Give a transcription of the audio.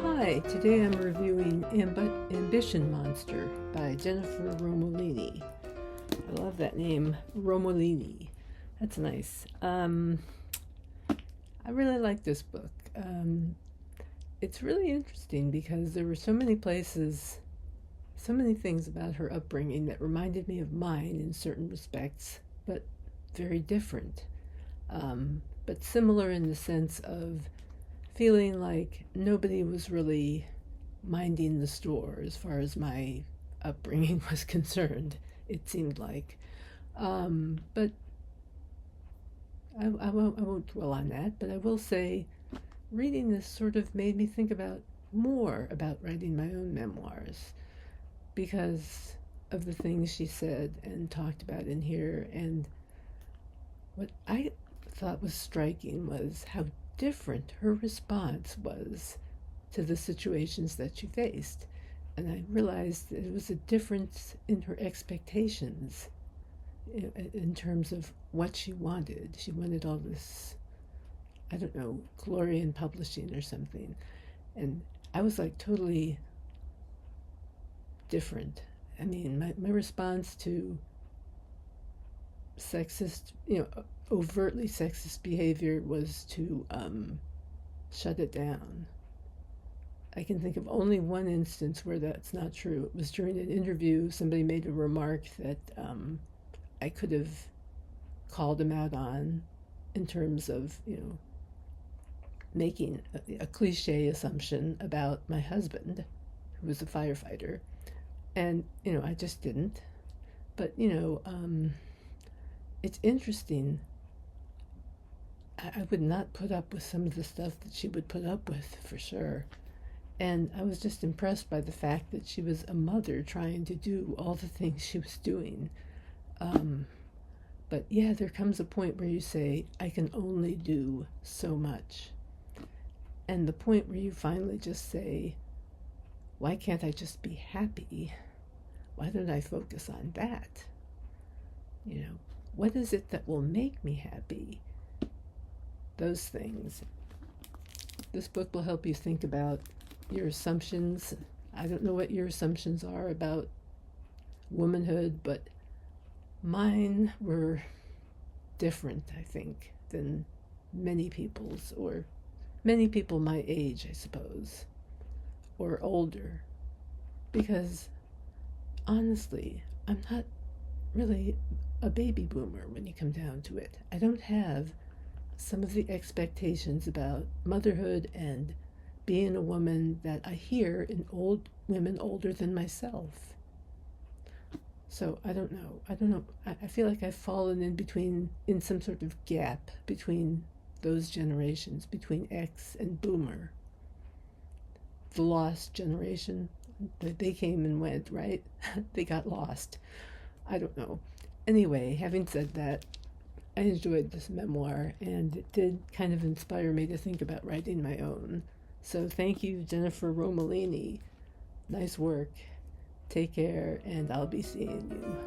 Hi, today I'm reviewing Ambition Monster by Jennifer Romolini. I love that name, Romolini. That's nice. I really like this book. It's really interesting because there were so many places, so many things about her upbringing that reminded me of mine in certain respects, but very different. But similar in the sense of feeling like nobody was really minding the store as far as my upbringing was concerned, it seemed like. But I won't dwell on that, but I will say reading this sort of made me think about more about writing my own memoirs because of the things she said and talked about in here. And what I thought was striking was how different her response was to the situations that she faced. And I realized that it was a difference in her expectations in terms of what she wanted. She wanted all this, I don't know, glory in publishing or something. And I was like totally different. I mean, my response to sexist, overtly sexist behavior was to shut it down. I can think of only one instance where that's not true. It was during an interview. Somebody made a remark that I could have called him out on in terms of, making a cliche assumption about my husband, who was a firefighter. And, I just didn't. But, it's interesting. I would not put up with some of the stuff that she would put up with, for sure. And I was just impressed by the fact that she was a mother trying to do all the things she was doing. But yeah, there comes a point where you say, I can only do so much. And the point where you finally just say, why can't I just be happy? Why don't I focus on that? What is it that will make me happy? Those things. This book will help you think about your assumptions. I don't know what your assumptions are about womanhood, but mine were different, I think, than many people's, or many people my age, I suppose, or older. Because honestly, I'm not really a baby boomer when you come down to it. I don't have some of the expectations about motherhood and being a woman that I hear in old women older than myself. So I don't know. I feel like I've fallen in some sort of gap between those generations, between X and Boomer. The lost generation. They came and went, right? They got lost. I don't know. Anyway, having said that, I enjoyed this memoir, and it did kind of inspire me to think about writing my own. So thank you, Jennifer Romolini. Nice work. Take care, and I'll be seeing you.